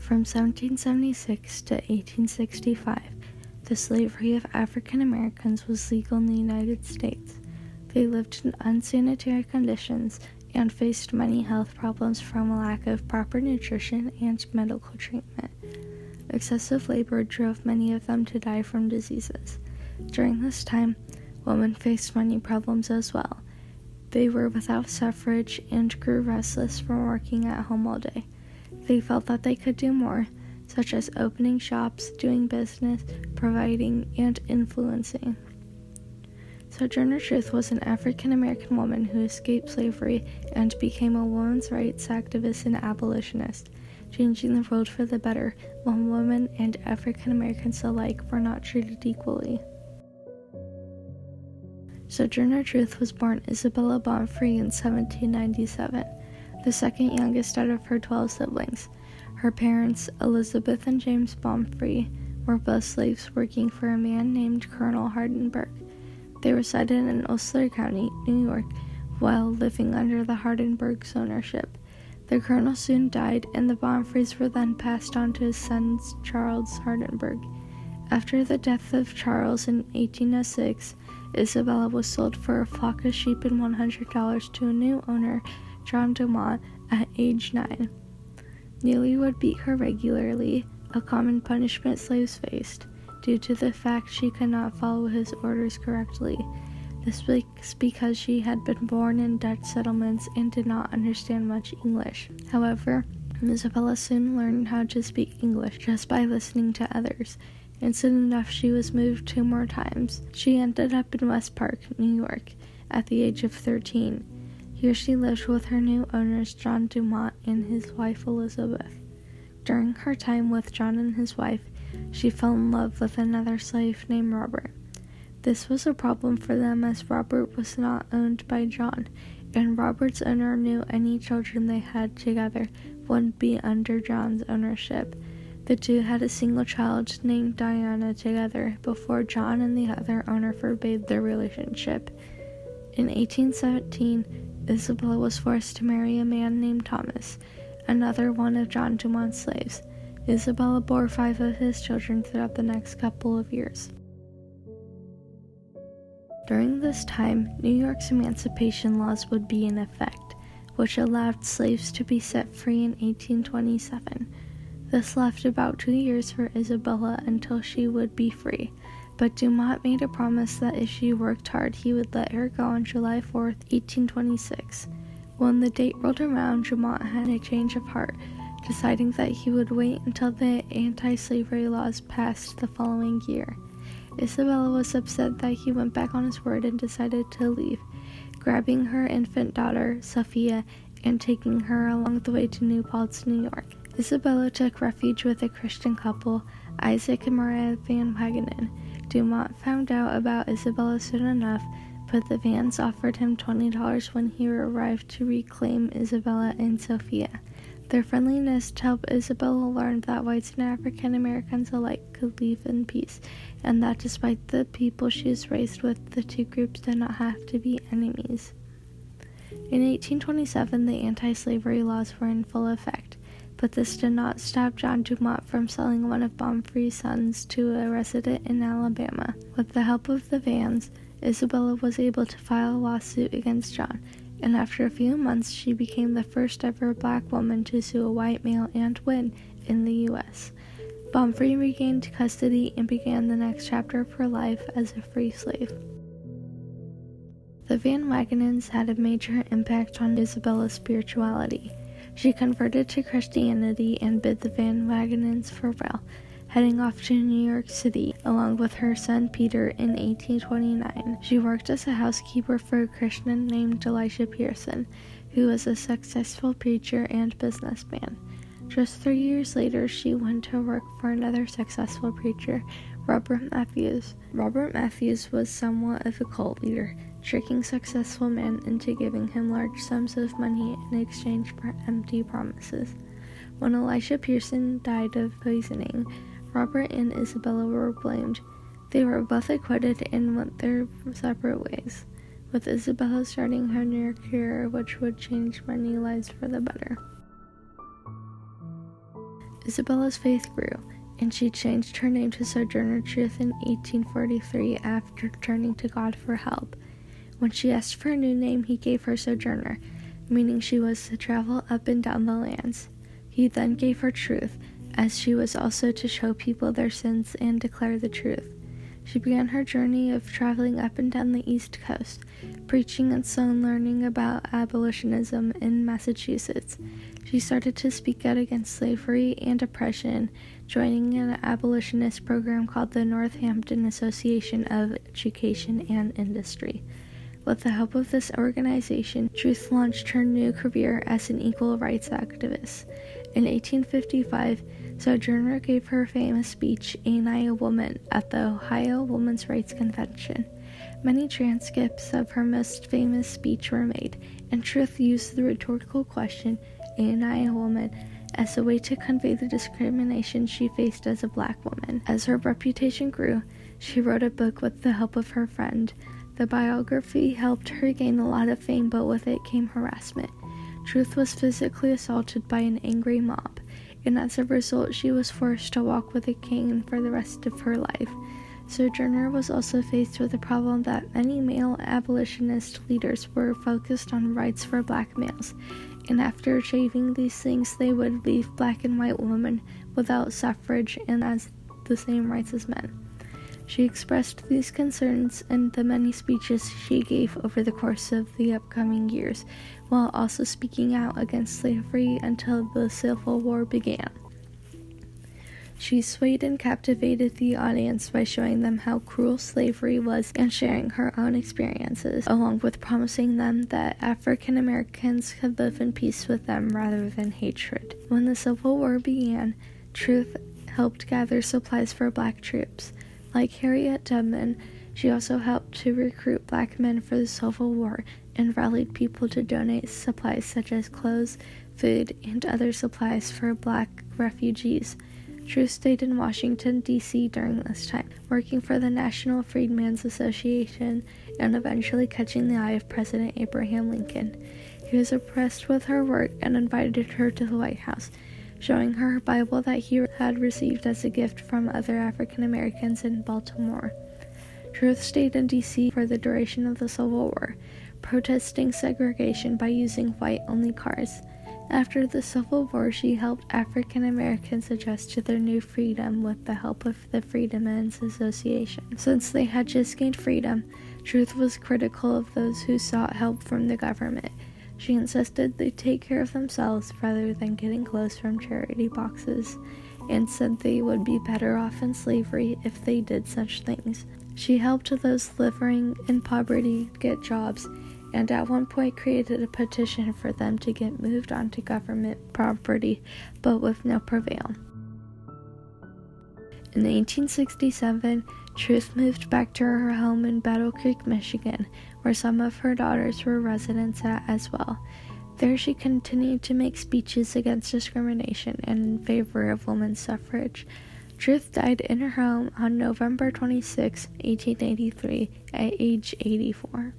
From 1776 to 1865, the slavery of African Americans was legal in the United States. They lived in unsanitary conditions and faced many health problems from a lack of proper nutrition and medical treatment. Excessive labor drove many of them to die from diseases. During this time, women faced many problems as well. They were without suffrage and grew restless from working at home all day. They felt that they could do more, such as opening shops, doing business, providing, and influencing. Sojourner Truth was an African-American woman who escaped slavery and became a women's rights activist and abolitionist, changing the world for the better when women and African-Americans alike were not treated equally. Sojourner Truth was born Isabella Bonfrey in 1797, the second youngest out of her 12 siblings. Her parents, Elizabeth and James Bonfrey, were both slaves working for a man named Colonel Hardenberg. They resided in Osler County, New York, while living under the Hardenberg's ownership. The colonel soon died, and the Bonfreys were then passed on to his son Charles Hardenberg. After the death of Charles in 1806, Isabella was sold for a flock of sheep and $100 to a new owner, John Dumont, at age 9. Neely would beat her regularly, a common punishment slaves faced, due to the fact she could not follow his orders correctly. This was because she had been born in Dutch settlements and did not understand much English. However, Isabella soon learned how to speak English just by listening to others, and soon enough she was moved 2 more times. She ended up in West Park, New York, at the age of 13. Here she lived with her new owners, John Dumont and his wife Elizabeth. During her time with John and his wife, she fell in love with another slave named Robert. This was a problem for them as Robert was not owned by John, and Robert's owner knew any children they had together wouldn't be under John's ownership. The two had a single child named Diana together before John and the other owner forbade their relationship. In 1817, Isabella was forced to marry a man named Thomas, another one of John Dumont's slaves. Isabella bore 5 of his children throughout the next couple of years. During this time, New York's emancipation laws would be in effect, which allowed slaves to be set free in 1827. This left about 2 years for Isabella until she would be free, but Dumont made a promise that if she worked hard, he would let her go on July 4th, 1826. When the date rolled around, Dumont had a change of heart, deciding that he would wait until the anti-slavery laws passed the following year. Isabella was upset that he went back on his word and decided to leave, grabbing her infant daughter, Sophia, and taking her along the way to New Paltz, New York. Isabella took refuge with a Christian couple, Isaac and Maria Van Wagenen. Dumont found out about Isabella soon enough, but the Vans offered him $20 when he arrived to reclaim Isabella and Sophia. Their friendliness helped Isabella learn that whites and African Americans alike could live in peace, and that despite the people she was raised with, the two groups did not have to be enemies. In 1827, the anti-slavery laws were in full effect, but this did not stop John Dumont from selling one of Bonfrey's sons to a resident in Alabama. With the help of the Vans, Isabella was able to file a lawsuit against John, and after a few months she became the first ever black woman to sue a white male and win in the U.S. Bonfrey regained custody and began the next chapter of her life as a free slave. The Van Wagenens had a major impact on Isabella's spirituality. She converted to Christianity and bid the Van Wagenens farewell, heading off to New York City along with her son Peter in 1829. She worked as a housekeeper for a Christian named Elisha Pearson, who was a successful preacher and businessman. Just 3 years later, she went to work for another successful preacher, Robert Matthews. Robert Matthews was somewhat of a cult leader, tricking successful men into giving him large sums of money in exchange for empty promises. When Elisha Pearson died of poisoning, Robert and Isabella were blamed. They were both acquitted and went their separate ways, with Isabella starting her new career, which would change many lives for the better. Isabella's faith grew, and she changed her name to Sojourner Truth in 1843 after turning to God for help. When she asked for a new name, he gave her Sojourner, meaning she was to travel up and down the lands. He then gave her Truth, as she was also to show people their sins and declare the truth. She began her journey of traveling up and down the East Coast, preaching and soon learning about abolitionism in Massachusetts. She started to speak out against slavery and oppression, joining an abolitionist program called the Northampton Association of Education and Industry. With the help of this organization, Truth launched her new career as an equal rights activist. In 1855, Sojourner gave her famous speech, Ain't I a Woman, at the Ohio Women's Rights Convention. Many transcripts of her most famous speech were made, and Truth used the rhetorical question, Ain't I a Woman, as a way to convey the discrimination she faced as a black woman. As her reputation grew, she wrote a book with the help of her friend. The biography helped her gain a lot of fame, but with it came harassment. Truth was physically assaulted by an angry mob, and as a result, she was forced to walk with a cane for the rest of her life. Sojourner was also faced with the problem that many male abolitionist leaders were focused on rights for black males, and after achieving these things, they would leave black and white women without suffrage and as the same rights as men. She expressed these concerns in the many speeches she gave over the course of the upcoming years, while also speaking out against slavery until the Civil War began. She swayed and captivated the audience by showing them how cruel slavery was and sharing her own experiences, along with promising them that African Americans could live in peace with them rather than hatred. When the Civil War began, Truth helped gather supplies for black troops. Like Harriet Tubman, she also helped to recruit black men for the Civil War and rallied people to donate supplies such as clothes, food, and other supplies for black refugees. Truth stayed in Washington, D.C. during this time, working for the National Freedmen's Association and eventually catching the eye of President Abraham Lincoln. He was impressed with her work and invited her to the White House, showing her a Bible that he had received as a gift from other African Americans in Baltimore. Truth stayed in D.C. for the duration of the Civil War, protesting segregation by using white-only cars. After the Civil War, she helped African Americans adjust to their new freedom with the help of the Freedmen's Association. Since they had just gained freedom, Truth was critical of those who sought help from the government. She insisted they take care of themselves rather than getting clothes from charity boxes, and said they would be better off in slavery if they did such things. She helped those living in poverty get jobs, and at one point created a petition for them to get moved onto government property, but with no prevail. In 1867, Truth moved back to her home in Battle Creek, Michigan, where some of her daughters were residents at as well. There she continued to make speeches against discrimination and in favor of women's suffrage. Truth died in her home on November 26, 1883, at age 84.